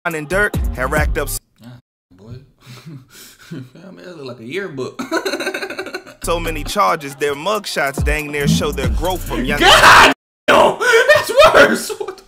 and Durk had racked up. Boy, I mean, that look like a yearbook. So many charges, their mugshots dang near show their growth from young. God, no, that's worse. What the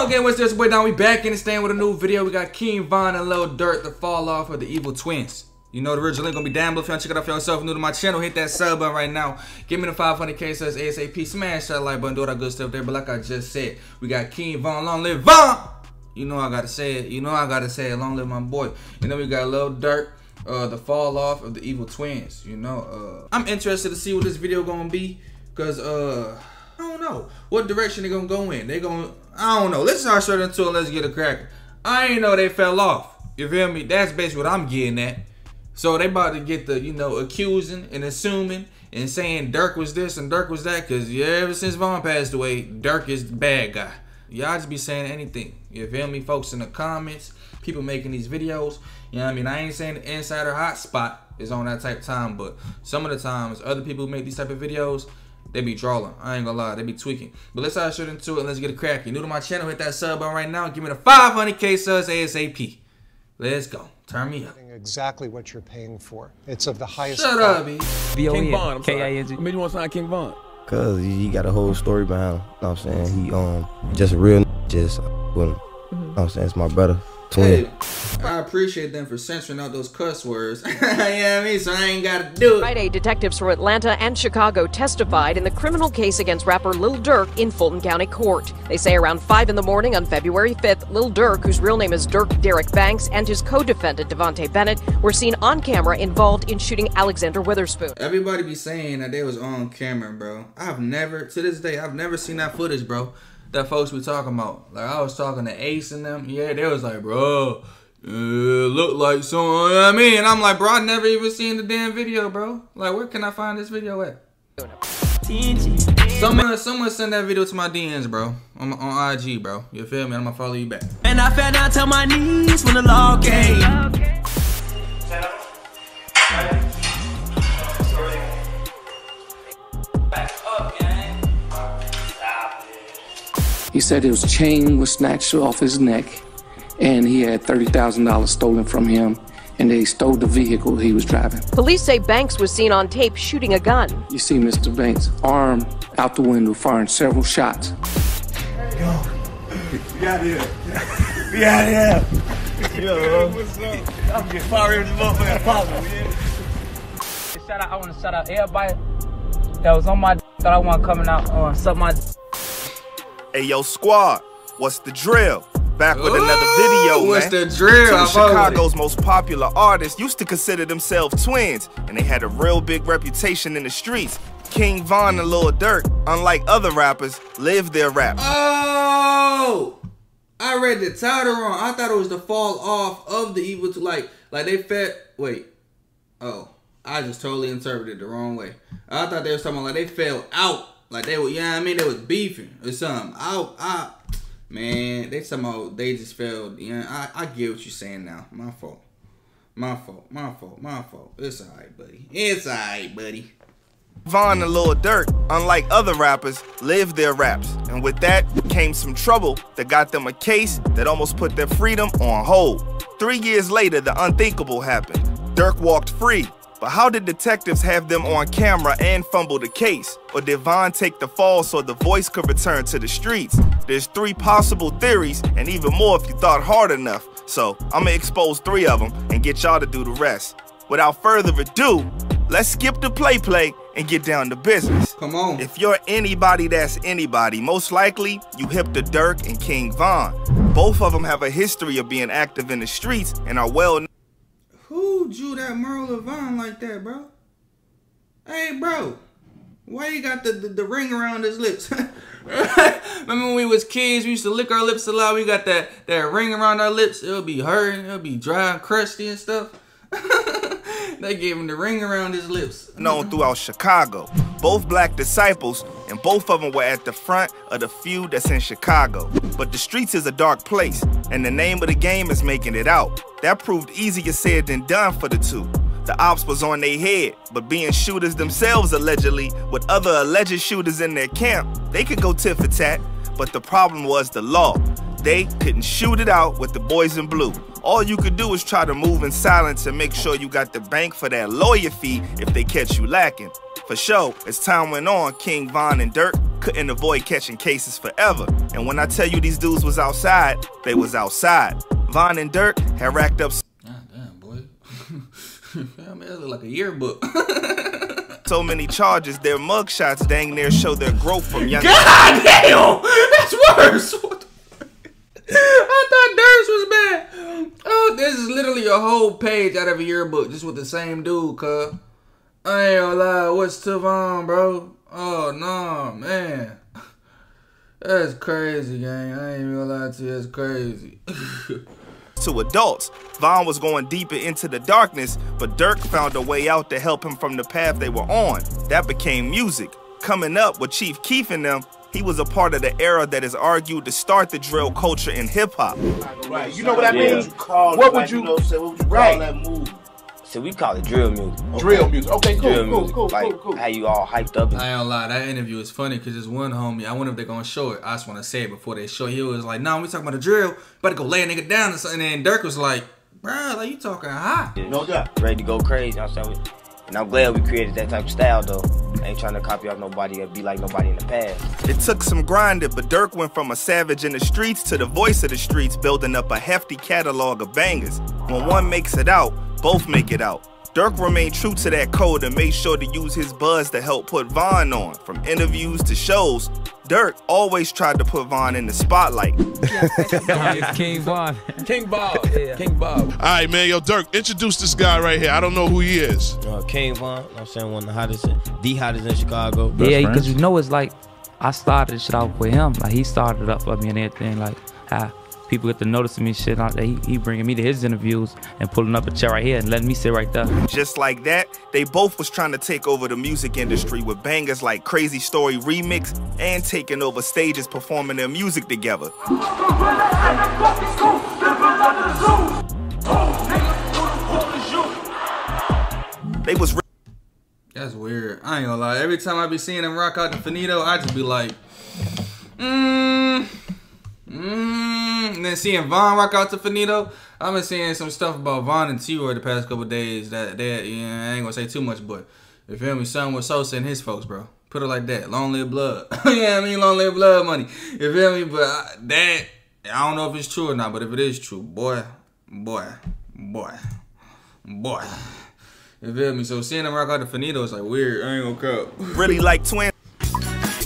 Again, what's this way down? We back in the stand with a new video. We got King Von and Lil Durk, the fall off of the Evil Twins. You know the original link gonna be down below. If you wanna check it out for yourself, new to my channel, hit that sub button right now. Give me the 500K subs ASAP. Smash that like button, do all that good stuff there. But like I just said, we got King Von, long live Von. You know I gotta say it. You know I gotta say it. Long live my boy. And then we got Lil Durk, the fall off of the Evil Twins. You know, I'm interested to see what this video gonna be, cause I don't know what direction they gonna go in. I don't know. Let's start straight into it. Let's get a cracker. I ain't know they fell off. You feel me? That's basically what I'm getting at. So they about to get the, you know, accusing and assuming and saying Durk was this and Durk was that. Cause yeah, ever since Von passed away, Durk is the bad guy. Y'all just be saying anything. You feel me? Folks in the comments, people making these videos. You know what I mean? I ain't saying the insider hotspot is on that type of time, but some of the times other people who make these type of videos, they be drawing. I ain't gonna lie, they be tweaking. But let's start straight into it and let's get a crack. You're new to my channel, hit that sub button right now. Give me the 500K subs ASAP. Let's go. Turn me up. Exactly what you're paying for. It's of the highest. Shut up, B. King Von, K-I-N-G. Made you want to sign King Von? Cause he got a whole story behind him. You know what I'm saying? He just a real just with him. You know what I'm saying? It's my brother. Hey, I appreciate them for censoring out those cuss words. You know what I mean? So I ain't gotta do it. Friday, detectives from Atlanta and Chicago testified in the criminal case against rapper Lil Durk in Fulton County Court. They say around 5 in the morning on February 5th, Lil Durk, whose real name is Durk Derek Banks, and his co-defendant Devontae Bennett were seen on camera involved in shooting Alexander Witherspoon. Everybody be saying that they was on camera, bro. I've never, to this day, I've never seen that footage, bro. That folks be talking about. Like, I was talking to Ace and them. Yeah, they was like, bro, look like someone. You know what I mean? And I'm like, bro, I never even seen the damn video, bro. Like, where can I find this video at? Someone send that video to my DMs, bro. On IG, bro. You feel me? I'm gonna follow you back. And I fell down to my knees when the law came. He said his chain was snatched off his neck and he had $30,000 stolen from him, and they stole the vehicle he was driving. Police say Banks was seen on tape shooting a gun. You see Mr. Banks' arm out the window firing several shots. Yo, we out here. We out here. Yo, what's up? I'm getting fired in this motherfucker apartment, man. I want to shout out everybody that was on my that I want coming out on suck my. Hey, yo, squad, what's the drill? Back with another video, what's man. The drill? Two of Chicago's most popular artists used to consider themselves twins, and they had a real big reputation in the streets. King Von and Lil Durk, unlike other rappers, lived their rap. Oh, I read the title wrong. I thought it was the fall off of the Evil Twins. Like they fed. Wait. Oh, I just totally interpreted it the wrong way. I thought they was talking about like they fell out. Like they were, you know what I mean? They was beefing or something. Man, they talking about they just failed. You know, I get what you're saying now. My fault. My fault. My fault. My fault. It's alright, buddy. It's alright, buddy. Von and Lil Durk, unlike other rappers, lived their raps. And with that came some trouble that got them a case that almost put their freedom on hold. 3 years later, the unthinkable happened. Durk walked free. But how did detectives have them on camera and fumble the case? Or did Von take the fall so the voice could return to the streets? There's 3 possible theories, and even more if you thought hard enough. So I'ma expose 3 of them and get y'all to do the rest. Without further ado, let's skip the play and get down to business. Come on. If you're anybody that's anybody, most likely you hip to Durk and King Von. Both of them have a history of being active in the streets and are well known. Who drew that Merle Vaughn like that, bro? Hey, bro. Why you got the ring around his lips? Remember when we was kids, we used to lick our lips a lot. We got that ring around our lips. It'll be hurting. It'll be dry and crusty and stuff. They gave him the ring around his lips. Known throughout Chicago. Both black disciples, and both of them were at the front of the feud that's in Chicago. But the streets is a dark place, and the name of the game is making it out. That proved easier said than done for the two. the ops was on their head, but being shooters themselves allegedly, with other alleged shooters in their camp, they could go tit for tat, but the problem was the law. They couldn't shoot it out with the boys in blue. All you could do is try to move in silence and make sure you got the bank for that lawyer fee if they catch you lacking. For sure, as time went on, King Von and Durk couldn't avoid catching cases forever. And when I tell you these dudes was outside, they was outside. Von and Durk had racked up damn, boy. Man, that look like a yearbook. so many charges, their mugshots dang near show their growth from young. God damn! That's worse! What the I thought Durst was bad. Oh, this is literally a whole page out of a yearbook just with the same dude, cuz. I ain't gonna lie, what's to Von, bro? Oh, no, man. That's crazy, gang. I ain't even gonna lie to you, that's crazy. To adults, Von was going deeper into the darkness, but Durk found a way out to help him from the path they were on. That became music. Coming up with Chief Keef and them, he was a part of the era that is argued to start the drill culture in hip-hop. Right, you know what that means? What would you call that move? So we call it drill music. Drill music. Okay, cool. How you all hyped up. I ain't gonna lie, that interview is funny because there's one homie, I wonder if they're gonna show it. I just wanna say it before they show it. He was like, nah, we talking about the drill, better go lay a nigga down or something. And then Durk was like, bruh, like you talking high. No doubt. Ready to go crazy, you know what I'm saying? And I'm glad we created that type of style though. I ain't trying to copy off nobody or be like nobody in the past. It took some grinding, but Durk went from a savage in the streets to the voice of the streets, building up a hefty catalog of bangers. When one makes it out, both make it out. Durk remained true to that code and made sure to use his buzz to help put Von on. From interviews to shows, Durk always tried to put Von in the spotlight. It's King Von. King Bob. Yeah. King Bob. All right, man. Yo, Durk, introduce this guy right here. I don't know who he is. King Von, I'm saying one of the hottest in Chicago. Yeah, because you know it's like, I started shit off with him. Like, he started up for me and everything. Like, how people get to notice me shit. He bringing me to his interviews and pulling up a chair right here and letting me sit right there. Just like that, they both was trying to take over the music industry with bangers like Crazy Story Remix and taking over stages performing their music together. They was That's weird. I ain't gonna lie. Every time I be seeing them rock out the Finito, I just be like, And then seeing Von rock out to Finito, I've been seeing some stuff about Von and T-Roy the past couple days that I ain't gonna say too much, but you feel me? Something with Sosa and his folks, bro. Put it like that. Long live blood. Yeah, I mean, long live blood money. You feel me? But I don't know if it's true or not, but if it is true, boy. You feel me? So seeing them rock out the Finito is like weird. I ain't gonna cut. Really like twins.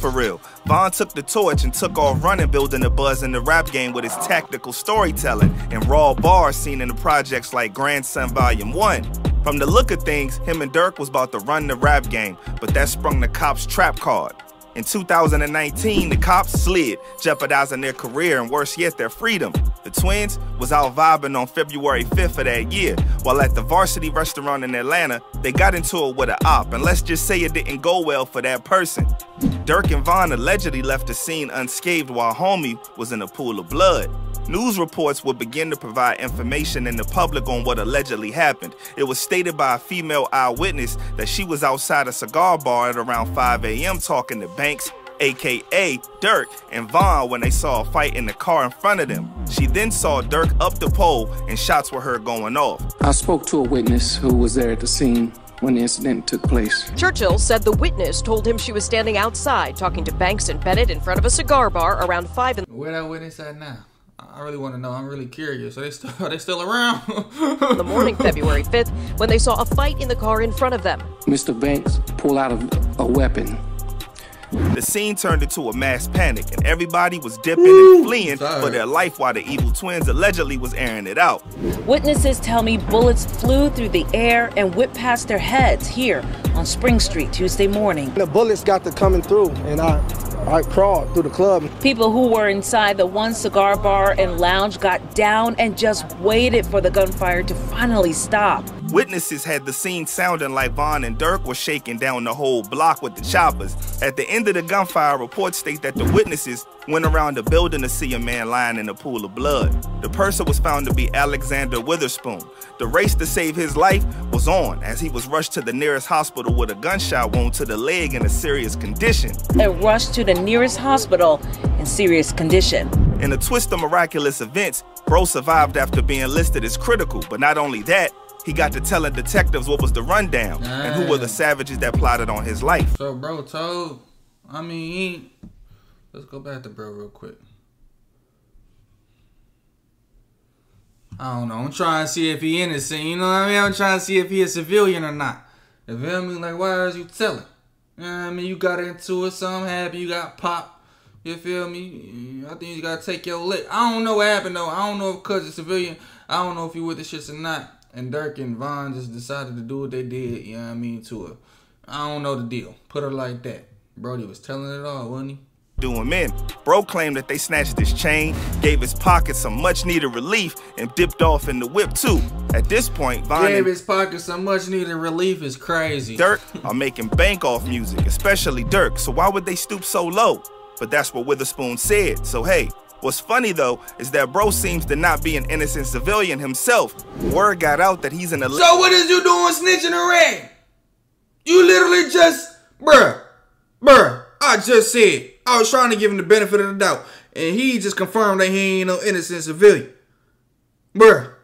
For real. Von took the torch and took off running, building a buzz in the rap game with his tactical storytelling and raw bars seen in the projects like Grandson Volume 1. From the look of things, him and Durk was about to run the rap game, but that sprung the cops' trap card. In 2019, the cops slid, jeopardizing their career and worse yet, their freedom. The twins was out vibing on February 5th of that year, while at the Varsity restaurant in Atlanta, they got into it with an op, and let's just say it didn't go well for that person. Durk and Von allegedly left the scene unscathed while homie was in a pool of blood. News reports would begin to provide information in the public on what allegedly happened. It was stated by a female eyewitness that she was outside a cigar bar at around 5 a.m. talking to Banks, aka Durk, and Von when they saw a fight in the car in front of them. She then saw Durk up the pole and shots were heard going off. I spoke to a witness who was there at the scene when the incident took place. Churchill said the witness told him she was standing outside talking to Banks and Bennett in front of a cigar bar around 5 in the Where that witness at now? I really want to know. I'm really curious. Are they still around? the morning, February 5th, when they saw a fight in the car in front of them. Mr. Banks pulled out a weapon. The scene turned into a mass panic, and everybody was dipping and fleeing for their life while the evil twins allegedly was airing it out. Witnesses tell me bullets flew through the air and whipped past their heads here on Spring Street Tuesday morning. The bullets got to coming through, and I crawled through the club. People who were inside the one cigar bar and lounge got down and just waited for the gunfire to finally stop. Witnesses had the scene sounding like Vonn and Durk were shaking down the whole block with the choppers. At the end of the gunfire, reports state that the witnesses went around the building to see a man lying in a pool of blood. The person was found to be Alexander Witherspoon. The race to save his life was on as he was rushed to the nearest hospital with a gunshot wound to the leg in a serious condition. Rushed to the nearest hospital in serious condition. In a twist of miraculous events, Bro survived after being listed as critical, but not only that, he got to telling detectives what was the rundown and who were the savages that plotted on his life. So bro told, let's go back to bro real quick. I don't know, I'm trying to see if he innocent, you know what I mean? I'm trying to see if he a civilian or not. You feel me? Like, why is you telling? You know what I mean? You got into it, something happened, you got popped. You feel me? I think you gotta take your lick. I don't know what happened though. I don't know if cause it's civilian, I don't know if you with the shits or not. And Durk and Vonn just decided to do what they did, you know what I mean, to her. I don't know the deal. Put her like that. Brody was telling it all, wasn't he? Doing men. Bro claimed that they snatched his chain, gave his pocket some much needed relief, and dipped off in the whip too. At this point, Vonn gave his pocket some much needed relief is crazy. Durk are making bank off music, especially Durk, so why would they stoop so low? But that's what Witherspoon said, so hey. What's funny though is that Bro seems to not be an innocent civilian himself. Word got out that he's in a— So what is you doing snitching around? You literally just, bruh, I just said, I was trying to give him the benefit of the doubt. And he just confirmed that he ain't no innocent civilian. Bruh.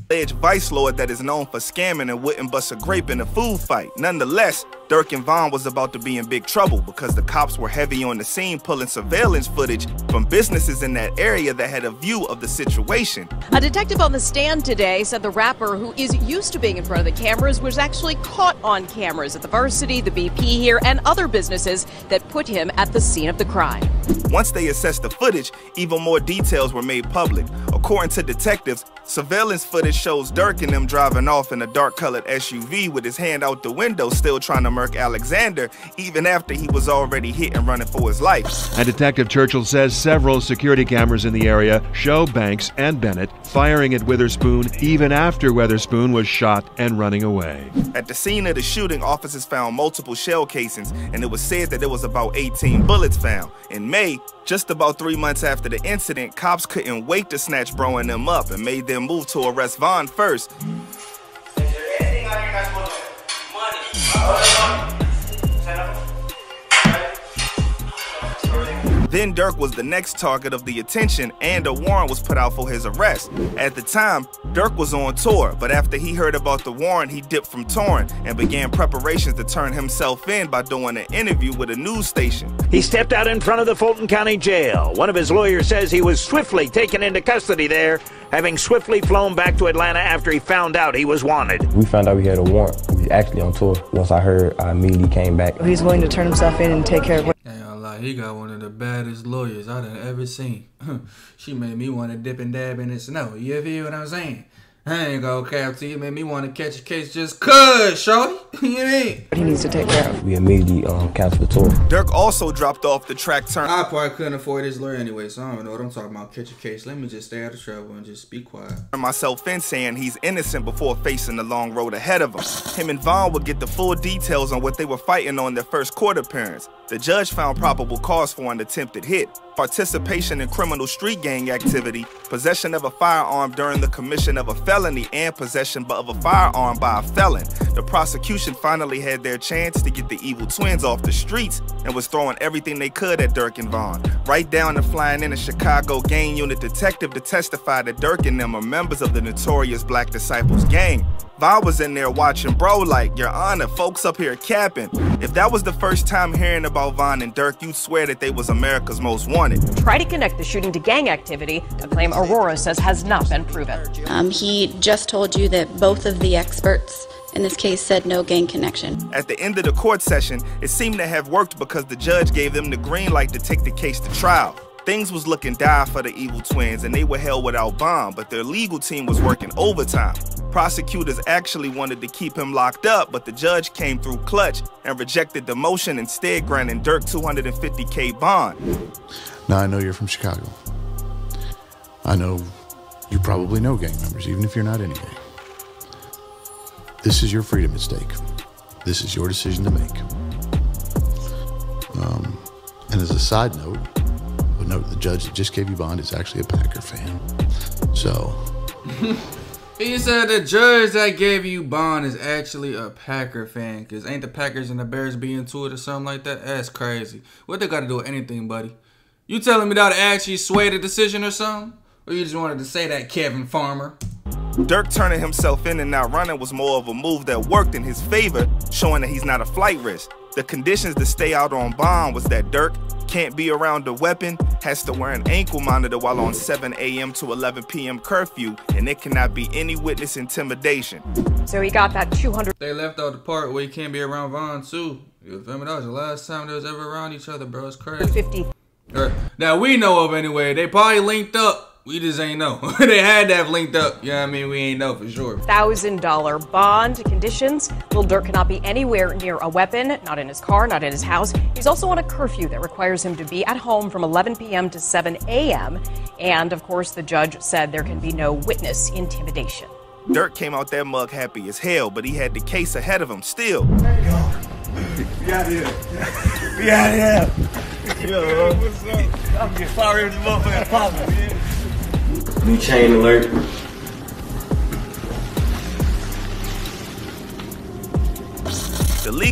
Alleged vice lord that is known for scamming and wouldn't bust a grape in a food fight. Nonetheless, Durk and Vonn was about to be in big trouble because the cops were heavy on the scene pulling surveillance footage from businesses in that area that had a view of the situation. A detective on the stand today said the rapper, who is used to being in front of the cameras, was actually caught on cameras at the Varsity, the BP here, and other businesses that put him at the scene of the crime. Once they assessed the footage, even more details were made public. According to detectives, surveillance footage shows Durk and them driving off in a dark-colored SUV with his hand out the window still trying to murk Alexander, even after he was already hit and running for his life. And Detective Churchill says several security cameras in the area show Banks and Bennett firing at Witherspoon even after Witherspoon was shot and running away. At the scene of the shooting, officers found multiple shell casings, and it was said that there was about 18 bullets found. In May, just about 3 months after the incident, cops couldn't wait to snatch Bro and them up and made their move to arrest Vonn first. Then Durk was the next target of the attention, and a warrant was put out for his arrest. At the time, Durk was on tour, but after he heard about the warrant, he dipped from touring and began preparations to turn himself in by doing an interview with a news station. He stepped out in front of the Fulton County Jail. One of his lawyers says he was swiftly taken into custody there, having swiftly flown back to Atlanta after he found out he was wanted. We found out we had a warrant. We was actually on tour. Once I heard, I immediately came back. He's willing to turn himself in and take care of what. He got one of the baddest lawyers I done ever seen. She made me want to dip and dab in the snow. You feel what I'm saying? I ain't gonna cap to you. Made me want to catch a case just cuz, shorty. You mean? He needs to take care of. We immediately canceled the tour. Durk also dropped off the track turn. I probably couldn't afford his lawyer anyway, so I don't know what I'm talking about. Catch a case. Let me just stay out of trouble and just be quiet. Myself in saying he's innocent before facing the long road ahead of him. Him and Vonn would get the full details on what they were fighting on their first court appearance. The judge found probable cause for an attempted hit, participation in criminal street gang activity, possession of a firearm during the commission of a felony, and possession of a firearm by a felon. The prosecution finally had their chance to get the evil twins off the streets and was throwing everything they could at Durk and Vonn. Right down to flying in a Chicago gang unit detective to testify that Durk and them are members of the notorious Black Disciples gang. Vonn was in there watching Bro like, Your Honor, folks up here capping. If that was the first time hearing about Vonn and Durk, you'd swear that they was America's most wanted. Try to connect the shooting to gang activity, a claim Aurora says has not been proven. He just told you that both of the experts in this case said no gang connection. At the end of the court session, it seemed to have worked because the judge gave them the green light to take the case to trial. Things was looking dire for the evil twins and they were held without bond, but their legal team was working overtime. Prosecutors actually wanted to keep him locked up, but the judge came through clutch and rejected the motion, instead granting Durk $250K bond. Now I know you're from Chicago. I know you probably know gang members, even if you're not in a gang. This is your freedom at stake. This is your decision to make. And as a side note, we'll note the judge that just gave you bond is actually a Packer fan. So. He said the judge that gave you bond is actually a Packer fan. Because ain't the Packers and the Bears be into it or something like that? That's crazy. What they got to do with anything, buddy? You telling me that to actually sway the decision or something? Or you just wanted to say that, Kevin Farmer? Durk turning himself in and not running was more of a move that worked in his favor, showing that he's not a flight risk. The conditions to stay out on bond was that Durk can't be around a weapon, has to wear an ankle monitor while on 7 a.m. to 11 p.m. curfew, and it cannot be any witness intimidation. So he got that 200. They left out the part where he can't be around Von too. You feel me? That was the last time they was ever around each other, bro. It's crazy. 50. Now we know of anyway. They probably linked up. We just ain't know. They had to have linked up. You know what I mean? We ain't know for sure. $1,000 bond conditions. Lil Durk cannot be anywhere near a weapon, not in his car, not in his house. He's also on a curfew that requires him to be at home from 11 p.m. to 7 a.m. And, of course, the judge said there can be no witness intimidation. Durk came out that mug happy as hell, but he had the case ahead of him still. Yo, we out here. We out here. Yo, what's up? I'm getting far in this motherfucker popping, man. New chain alert.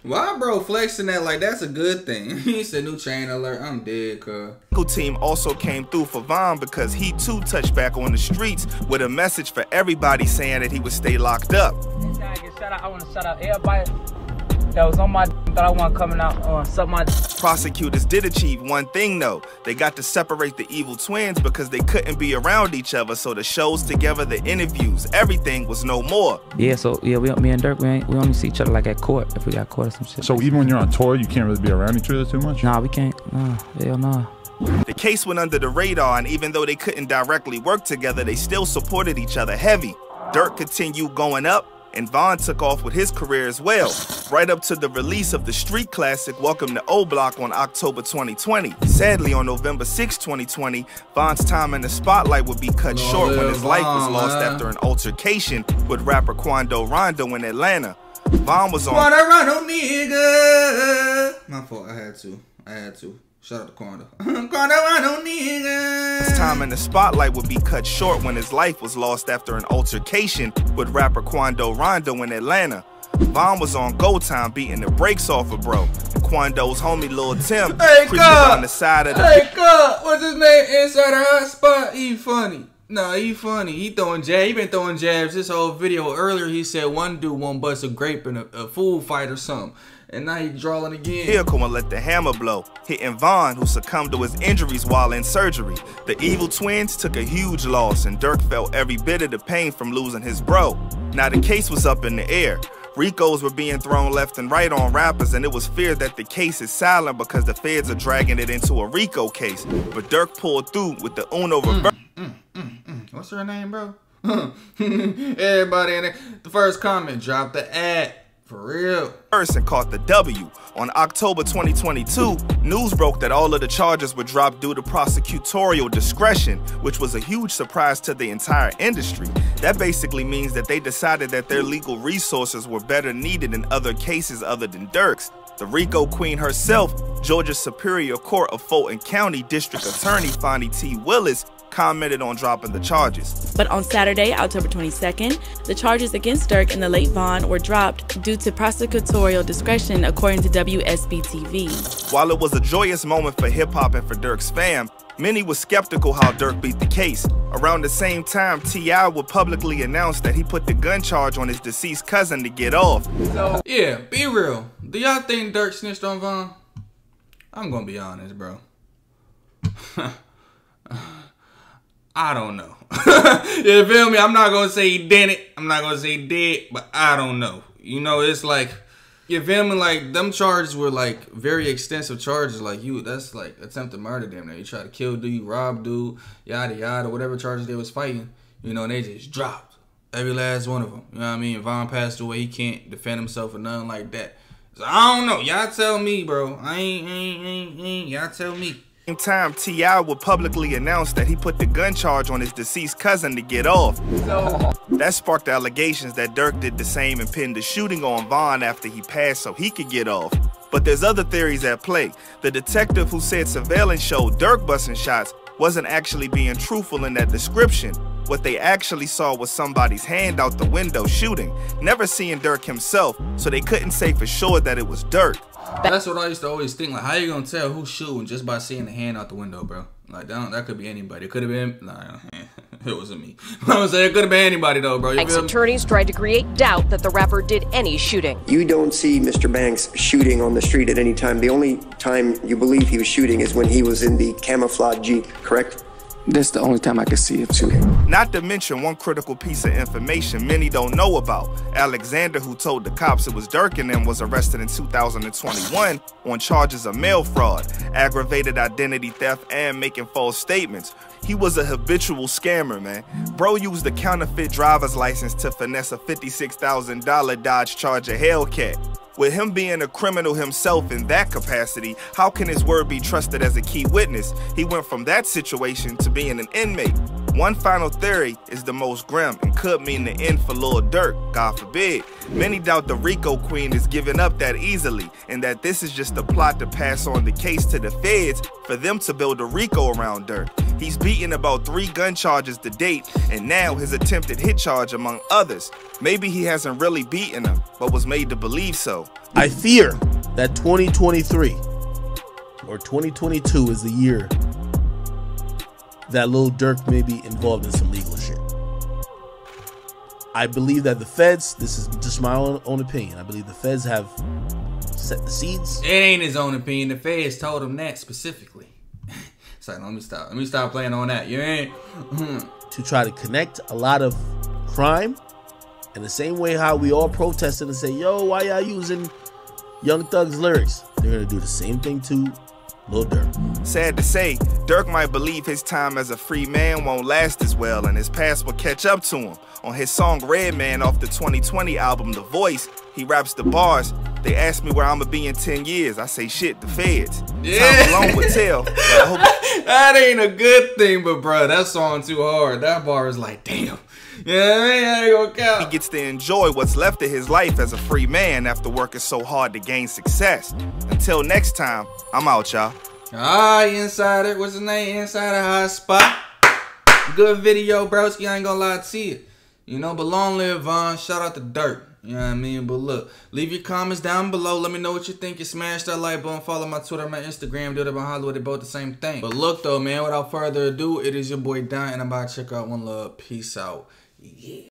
Why bro flexing that like that's a good thing? He said new chain alert. I'm dead, cuz. The team also came through for Von because he too touched back on the streets with a message for everybody saying that he would stay locked up. I want to shout out everybody that was on my that I want coming out on something. Prosecutors did achieve one thing though. They got to separate the evil twins because they couldn't be around each other. So the shows together, the interviews, everything was no more. Yeah, so yeah, me and Durk, we only see each other like at court if we got court or some shit. So even when you're on tour, you can't really be around each other too much? Nah, we can't. Nah, hell nah. The case went under the radar, and even though they couldn't directly work together, they still supported each other heavy. Durk continued going up, and Von took off with his career as well, right up to the release of the street classic Welcome to O Block on October 2020. Sadly, on November 6, 2020, Von's time in the spotlight would be cut short when his life was lost after an altercation with rapper Quando Rondo in Atlanta. Von was on... Rondo, nigga! My fault, I had to. Shout out to Quando. His time in the spotlight would be cut short when his life was lost after an altercation with rapper Quando Rondo in Atlanta. Von was on go time beating the brakes off of bro. And Quando's homie Lil Tim creeping on the side of the... Hey, God, what's his name inside the hot spot? He funny. Nah, he funny. He throwing jabs. He been throwing jabs this whole video. Earlier, he said one dude won't bust a grape in a food fight or something. And now he drawing again. Vehicle and let the hammer blow, hitting Von, who succumbed to his injuries while in surgery. The evil twins took a huge loss, and Durk felt every bit of the pain from losing his bro. Now the case was up in the air. Ricos were being thrown left and right on rappers, and it was feared that the case is silent because the feds are dragging it into a Rico case. But Durk pulled through with the Uno reverse. What's her name, bro? Everybody in there. The first comment, drop the ad. For real. And caught the W. On October 2022, news broke that all of the charges were dropped due to prosecutorial discretion, which was a huge surprise to the entire industry. That basically means that they decided that their legal resources were better needed in other cases other than Durk's. The Rico Queen herself, Georgia Superior Court of Fulton County District Attorney Fonnie T. Willis, commented on dropping the charges. But on Saturday, October 22nd, the charges against Durk and the late Von were dropped due to prosecutorial discretion, according to WSB-TV. While it was a joyous moment for hip-hop and for Durk's fam, many were skeptical how Durk beat the case. Around the same time, T.I. would publicly announce that he put the gun charge on his deceased cousin to get off. So, yeah, be real. Do y'all think Durk snitched on Von? I'm gonna be honest, bro. I don't know. You feel me? I'm not gonna say he did it. I'm not gonna say he did, but I don't know. You know, it's like, you feel me? Like, them charges were like very extensive charges. Like, that's like attempted murder, damn near. You try to kill dude, you rob dude, yada yada, whatever charges they was fighting. You know, and they just dropped every last one of them. You know what I mean? Von passed away. He can't defend himself or nothing like that. So I don't know. Y'all tell me, bro. Y'all tell me. Same time, T.I. would publicly announce that he put the gun charge on his deceased cousin to get off. That sparked allegations that Durk did the same and pinned the shooting on Von after he passed so he could get off. But there's other theories at play. The detective who said surveillance showed Durk busting shots wasn't actually being truthful in that description. What they actually saw was somebody's hand out the window shooting, never seeing Durk himself, so they couldn't say for sure that it was Durk. That's what I used to always think, like, how you gonna tell who's shooting just by seeing the hand out the window, bro? Like, that could be anybody. It could have been, nah, it wasn't me. I was saying it could have been anybody though, bro. Banks' attorneys tried to create doubt that the rapper did any shooting. You don't see Mr. Banks shooting on the street at any time. The only time you believe he was shooting is when he was in the camouflage Jeep, correct? That's the only time I could see him shooting. Not to mention one critical piece of information many don't know about. Alexander, who told the cops it was Durk and them, was arrested in 2021 on charges of mail fraud, aggravated identity theft, and making false statements. He was a habitual scammer, man. Bro used a counterfeit driver's license to finesse a $56,000 Dodge Charger Hellcat. With him being a criminal himself in that capacity, how can his word be trusted as a key witness? He went from that situation to being an inmate. One final theory is the most grim and could mean the end for Lil Durk, God forbid. Many doubt the Rico Queen is giving up that easily, and that this is just a plot to pass on the case to the feds for them to build a Rico around Durk. He's beaten about 3 gun charges to date, and now his attempted hit charge among others. Maybe he hasn't really beaten him, but was made to believe so. I fear that 2023 or 2022 is the year that Lil Durk may be involved in some legal shit. I believe that the feds, this is just my own opinion, I believe the feds have set the seeds. It ain't his own opinion. The feds told him that specifically. It's like, let me stop playing on that. You ain't to try to connect a lot of crime in the same way how we all protested and say, yo, why y'all using Young Thug's lyrics? They're gonna do the same thing to Lil Durk. Sad to say, Durk might believe his time as a free man won't last as well and his past will catch up to him. On his song Redman off the 2020 album The Voice, he raps the bars, they ask me where I'ma be in 10 years. I say shit, the feds. Yeah. Time alone would tell. That ain't a good thing, but bro, that song too hard. That bar is like, damn. Yeah, I ain't gonna count. He gets to enjoy what's left of his life as a free man after working so hard to gain success. Until next time, I'm out, y'all. Insider. What's his name? Insider Hot Spot. Good video, broski. I ain't gonna lie to you. You know, but long live Von. Shout out to Durk. You know what I mean? But look, leave your comments down below. Let me know what you think. You smash that like button. Follow my Twitter, my Instagram. Do it about Hollywood. They both the same thing. But look, though, man, without further ado, it is your boy Donn, and I'm about to check out One Love. Peace out. Yeah.